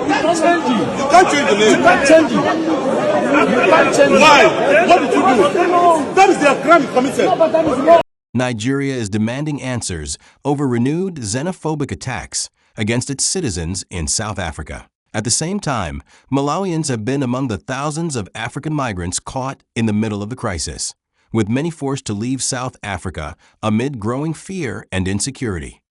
You can't change the name. You can't change it. Why? What did you do? That is their crime committed. Nigeria is demanding answers over renewed xenophobic attacks against its citizens in South Africa. At the same time, Malawians have been among the thousands of African migrants caught in the middle of the crisis, with many forced to leave South Africa amid growing fear and insecurity.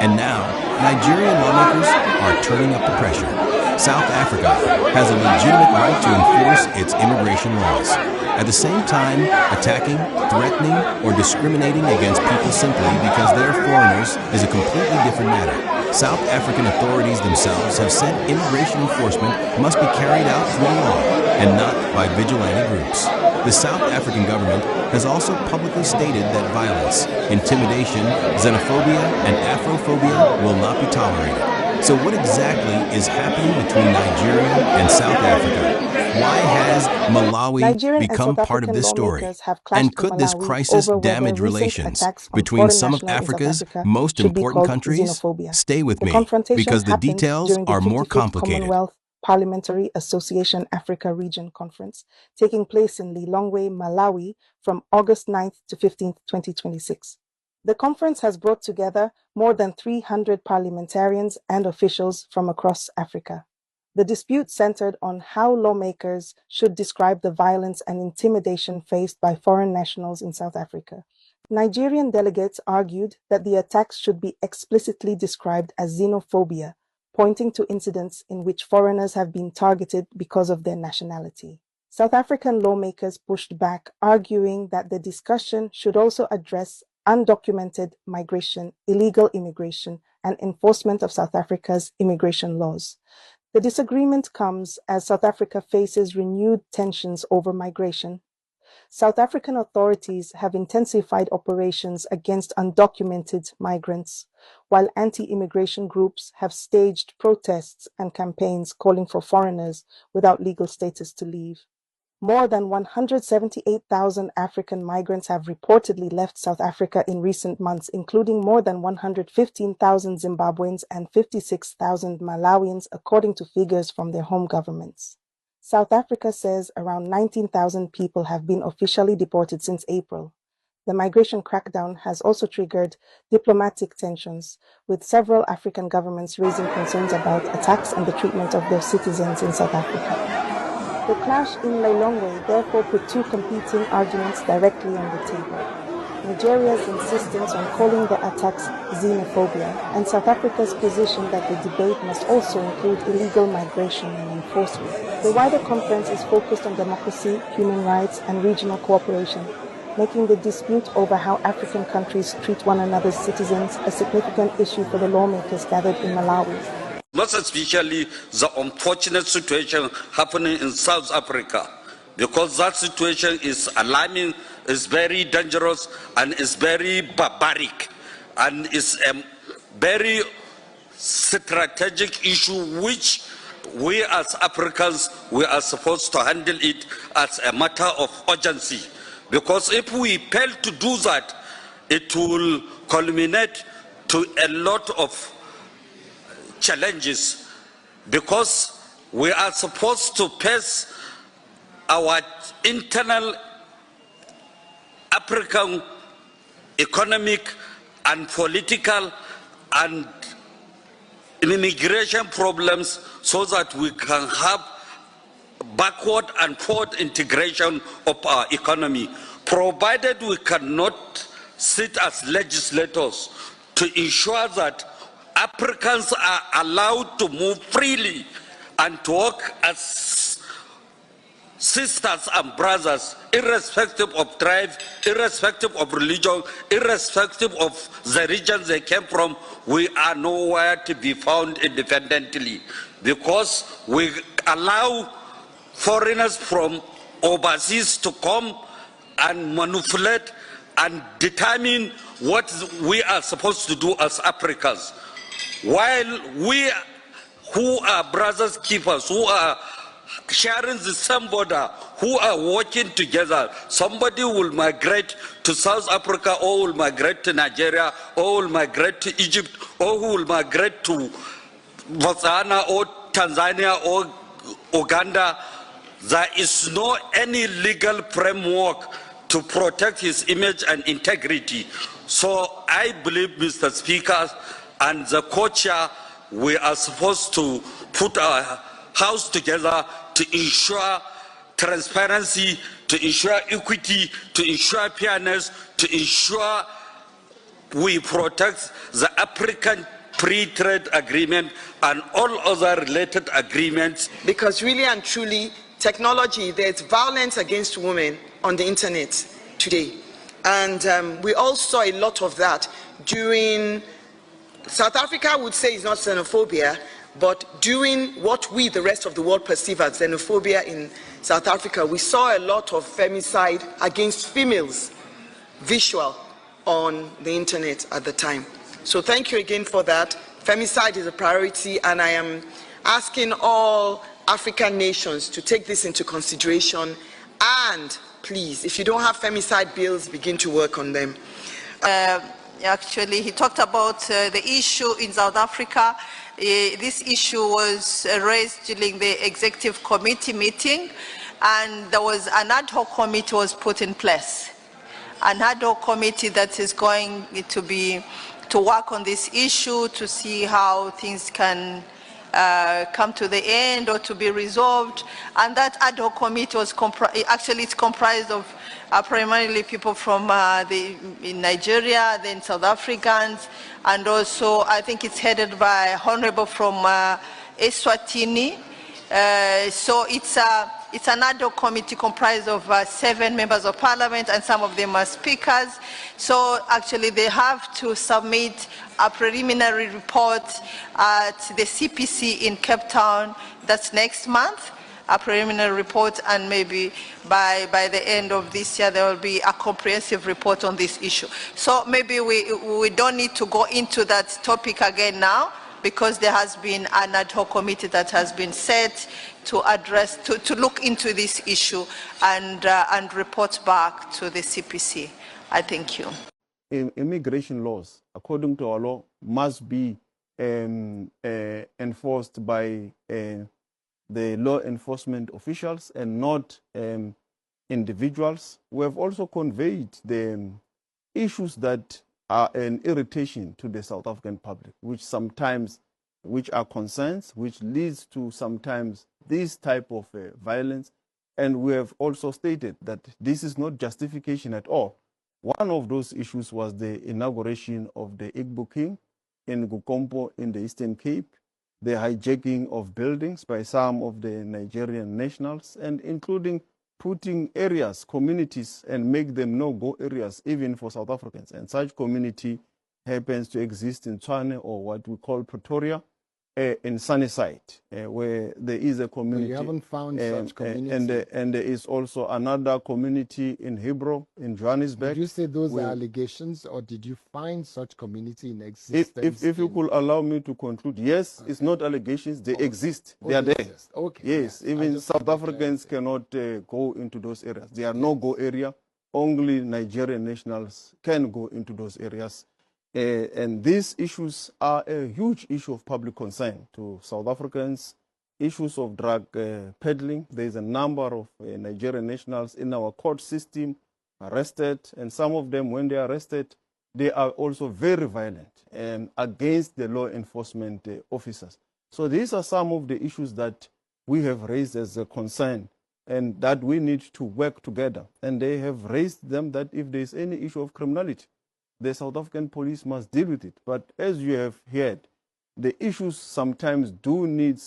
And now, Nigerian lawmakers are turning up the pressure. South Africa has a legitimate right to enforce its immigration laws. At the same time, attacking, threatening, or discriminating against people simply because they're foreigners is a completely different matter. South African authorities themselves have said immigration enforcement must be carried out through law and not by vigilante groups. The South African government has also publicly stated that violence, intimidation, xenophobia, and Afrophobia will not be tolerated. So what exactly is happening between Nigeria and South Africa? Why has Malawi become part of this story? And could this crisis damage relations between some of Africa's most important countries? Stay with me, because the details are more complicated. Parliamentary Association Africa Region Conference taking place in Lilongwe, Malawi from August 9th to 15th, 2026. The conference has brought together more than 300 parliamentarians and officials from across Africa. The dispute centered on how lawmakers should describe the violence and intimidation faced by foreign nationals in South Africa. Nigerian delegates argued that the attacks should be explicitly described as xenophobia, pointing to incidents in which foreigners have been targeted because of their nationality. South African lawmakers pushed back, arguing that the discussion should also address undocumented migration, illegal immigration, and enforcement of South Africa's immigration laws. The disagreement comes as South Africa faces renewed tensions over migration. South African authorities have intensified operations against undocumented migrants, while anti-immigration groups have staged protests and campaigns calling for foreigners without legal status to leave. More than 178,000 African migrants have reportedly left South Africa in recent months, including more than 115,000 Zimbabweans and 56,000 Malawians, according to figures from their home governments. South Africa says around 19,000 people have been officially deported since April. The migration crackdown has also triggered diplomatic tensions, with several African governments raising concerns about attacks and the treatment of their citizens in South Africa. The clash in Lilongwe therefore put two competing arguments directly on the table: Nigeria's insistence on calling the attacks xenophobia, and South Africa's position that the debate must also include illegal migration and enforcement. The wider conference is focused on democracy, human rights, and regional cooperation, making the dispute over how African countries treat one another's citizens a significant issue for the lawmakers gathered in Malawi. Most especially the unfortunate situation happening in South Africa, because that situation is alarming, is very dangerous, and is very barbaric, and is a very strategic issue which we as Africans, we are supposed to handle it as a matter of urgency. Because if we fail to do that, it will culminate to a lot of challenges, because we are supposed to face our internal African economic and political and immigration problems, so that we can have backward and forward integration of our economy, provided we cannot sit as legislators to ensure that Africans are allowed to move freely and to work as sisters and brothers, irrespective of tribe, irrespective of religion, irrespective of the region they came from. We are nowhere to be found independently, because we allow foreigners from overseas to come and manipulate and determine what we are supposed to do as Africans. While we who are brothers keepers, who are sharing the same border, who are working together. Somebody will migrate to South Africa, or will migrate to Nigeria, or will migrate to Egypt, or who will migrate to Botswana or Tanzania or Uganda. There is no any legal framework to protect his image and integrity. So I believe, Mr. Speaker, and the co-chair, we are supposed to put our house together to ensure transparency, to ensure equity, to ensure fairness, to ensure we protect the African Free Trade Agreement and all other related agreements. Because really and truly, technology, there's violence against women on the internet today. And we all saw a lot of that during, South Africa would say it's not xenophobia, but during what we, the rest of the world, perceive as xenophobia in South Africa, we saw a lot of femicide against females, visual, on the internet at the time. So thank you again for that. Femicide is a priority, and I am asking all African nations to take this into consideration, and please, if you don't have femicide bills, begin to work on them. Actually, he talked about the issue in South Africa. This issue was raised during the executive committee meeting, and there was an ad hoc committee was put in place. An ad hoc committee that is going to work on this issue to see how things can come to the end or to be resolved. And that ad hoc committee was it's comprised of primarily people from in Nigeria, then South Africans, and also I think it's headed by Honorable from Eswatini. So it's an ad hoc committee comprised of 7 members of parliament, and some of them are speakers. So actually they have to submit a preliminary report at the CPC in Cape Town. That's next month, a preliminary report, and maybe by the end of this year there will be a comprehensive report on this issue. So maybe we don't need to go into that topic again now, because there has been an ad hoc committee that has been set to address, to look into this issue and report back to the CPC. I thank you. Immigration laws, according to our law, must be enforced by the law enforcement officials and not individuals. We have also conveyed the issues that are an irritation to the South African public, which are concerns, which leads to sometimes this type of violence. And we have also stated that this is not justification at all. One of those issues was the inauguration of the Igbo King in Gukompo in the Eastern Cape, the hijacking of buildings by some of the Nigerian nationals, and including putting areas, communities, and make them no-go areas, even for South Africans. And such community happens to exist in Tshwane, or what we call Pretoria, in Sunnyside, where there is a community. But you haven't found such community. And there is also another community in Hebrew, in Johannesburg. Did you say those are allegations, or did you find such community in existence? If you could allow me to conclude, yes, okay. It's not allegations, they exist, they are there. Okay. Yes, even South Africans cannot go into those areas. They are no-go area. Only Nigerian nationals can go into those areas. And these issues are a huge issue of public concern to South Africans. Issues of drug peddling. There is a number of Nigerian nationals in our court system arrested, and some of them, when they are arrested, they are also very violent against the law enforcement officers. So these are some of the issues that we have raised as a concern, and that we need to work together. And they have raised them that if there is any issue of criminality, the South African police must deal with it. But as you have heard, the issues sometimes do need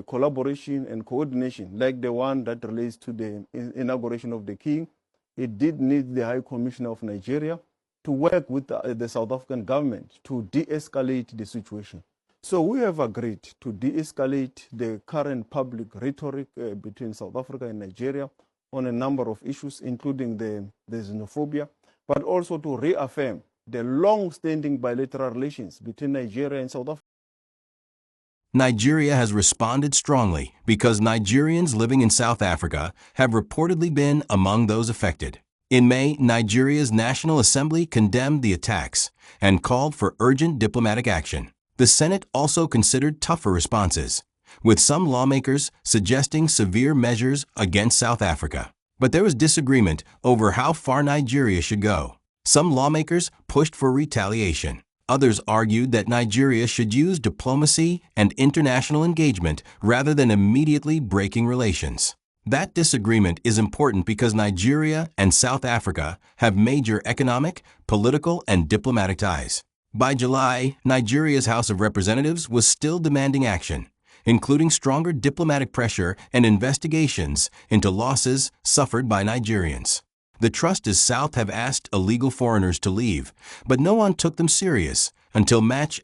collaboration and coordination, like the one that relates to the inauguration of the king. It did need the High Commissioner of Nigeria to work with the South African government to de-escalate the situation. So we have agreed to de-escalate the current public rhetoric between South Africa and Nigeria on a number of issues, including the xenophobia, but also to reaffirm the long-standing bilateral relations between Nigeria and South Africa. Nigeria has responded strongly because Nigerians living in South Africa have reportedly been among those affected. In May, Nigeria's National Assembly condemned the attacks and called for urgent diplomatic action. The Senate also considered tougher responses, with some lawmakers suggesting severe measures against South Africa. But there was disagreement over how far Nigeria should go. Some lawmakers pushed for retaliation. Others argued that Nigeria should use diplomacy and international engagement rather than immediately breaking relations. That disagreement is important because Nigeria and South Africa have major economic, political, and diplomatic ties. By July, Nigeria's House of Representatives was still demanding action, including stronger diplomatic pressure and investigations into losses suffered by Nigerians. The Trustees South have asked illegal foreigners to leave, but no one took them serious until Match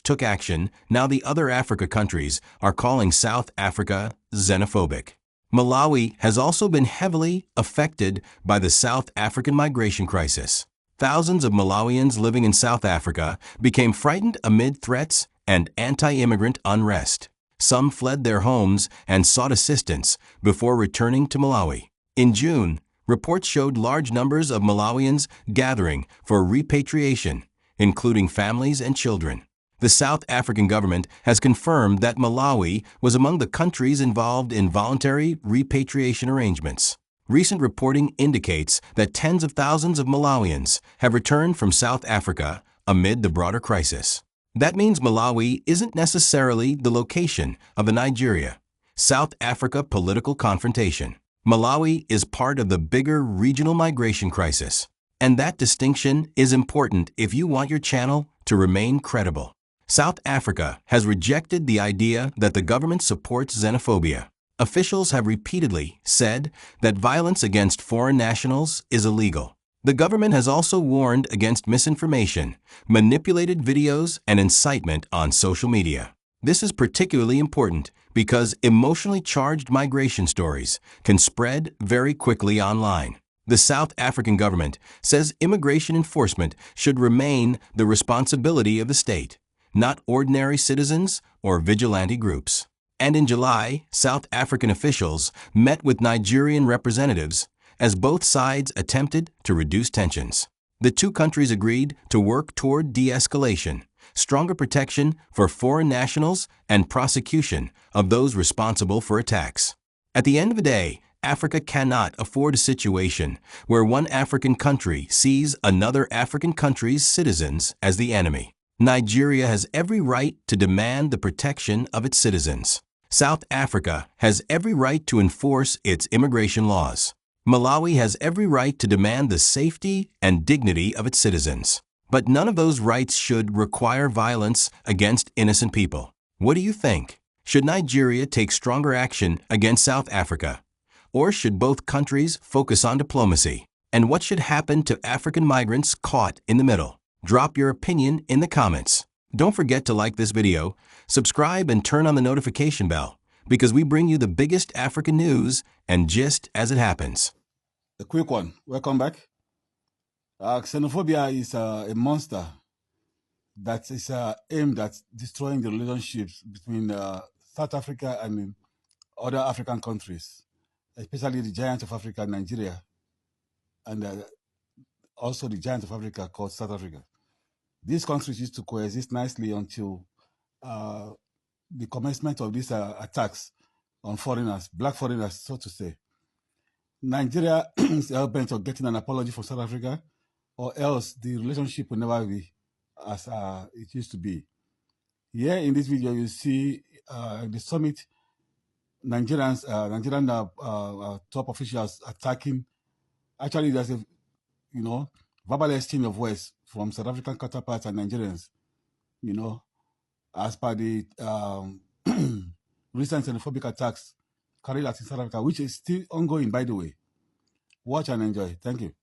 took action. Now the other Africa countries are calling South Africa xenophobic. Malawi has also been heavily affected by the South African migration crisis. Thousands of Malawians living in South Africa became frightened amid threats and anti-immigrant unrest. Some fled their homes and sought assistance before returning to Malawi. In June, reports showed large numbers of Malawians gathering for repatriation, including families and children. The South African government has confirmed that Malawi was among the countries involved in voluntary repatriation arrangements. Recent reporting indicates that tens of thousands of Malawians have returned from South Africa amid the broader crisis. That means Malawi isn't necessarily the location of a Nigeria-South Africa political confrontation. Malawi is part of the bigger regional migration crisis, and that distinction is important if you want your channel to remain credible. South Africa has rejected the idea that the government supports xenophobia. Officials have repeatedly said that violence against foreign nationals is illegal. The government has also warned against misinformation, manipulated videos, and incitement on social media. This is particularly important because emotionally charged migration stories can spread very quickly online. The South African government says immigration enforcement should remain the responsibility of the state, not ordinary citizens or vigilante groups. And in July, South African officials met with Nigerian representatives as both sides attempted to reduce tensions. The two countries agreed to work toward de-escalation, stronger protection for foreign nationals, and prosecution of those responsible for attacks. At the end of the day, Africa cannot afford a situation where one African country sees another African country's citizens as the enemy. Nigeria has every right to demand the protection of its citizens. South Africa has every right to enforce its immigration laws. Malawi has every right to demand the safety and dignity of its citizens. But none of those rights should require violence against innocent people. What do you think? Should Nigeria take stronger action against South Africa? Or should both countries focus on diplomacy? And what should happen to African migrants caught in the middle? Drop your opinion in the comments. Don't forget to like this video, subscribe, and turn on the notification bell, because we bring you the biggest African news and gist as it happens. A quick one. Welcome back. Xenophobia is a monster that is aimed at destroying the relationships between South Africa and other African countries, especially the giant of Africa, Nigeria, and also the giant of Africa called South Africa. These countries used to coexist nicely until the commencement of these attacks on foreigners, black foreigners, so to say. Nigeria is hell-bent on getting an apology from South Africa, or else the relationship will never be as it used to be. Here in this video, you see the summit, Nigerian top officials attacking. Actually, there's a verbal exchange of words from South African counterparts and Nigerians, as per the recent xenophobic attacks carried out in South Africa, which is still ongoing, by the way. Watch and enjoy. Thank you.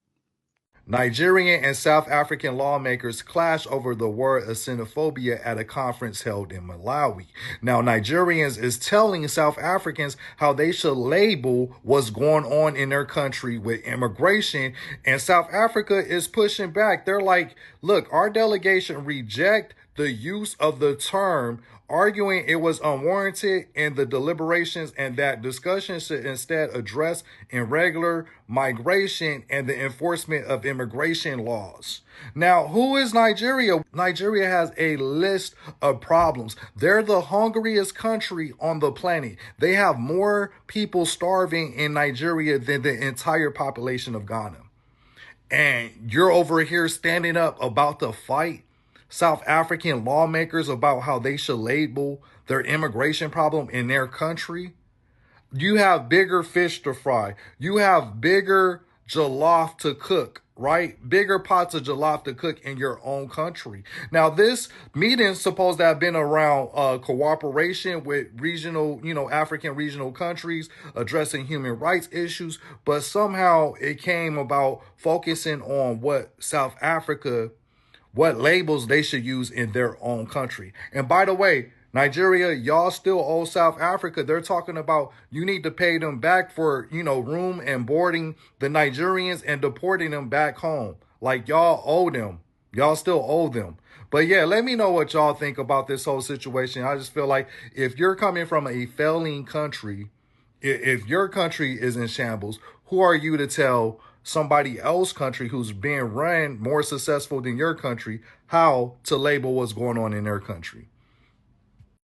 Nigerian and South African lawmakers clash over the word of xenophobia at a conference held in Malawi. Now, Nigerians is telling South Africans how they should label what's going on in their country with immigration, and South Africa is pushing back. They're like, look, our delegation reject the use of the term, arguing it was unwarranted in the deliberations and that discussion should instead address irregular migration and the enforcement of immigration laws. Now, who is Nigeria? Nigeria has a list of problems. They're the hungriest country on the planet. They have more people starving in Nigeria than the entire population of Ghana. And you're over here standing up about to fight South African lawmakers about how they should label their immigration problem in their country. You have bigger fish to fry. You have bigger jollof to cook, right? Bigger pots of jollof to cook in your own country. Now, this meeting is supposed to have been around cooperation with regional, African regional countries addressing human rights issues, but somehow it came about focusing on what South Africa, what labels they should use in their own country. And by the way, Nigeria, y'all still owe South Africa. They're talking about you need to pay them back for, room and boarding the Nigerians and deporting them back home. Like y'all owe them. Y'all still owe them. But yeah, let me know what y'all think about this whole situation. I just feel like if you're coming from a failing country, if your country is in shambles, who are you to tell somebody else's country who's being run more successful than your country how to label what's going on in their country?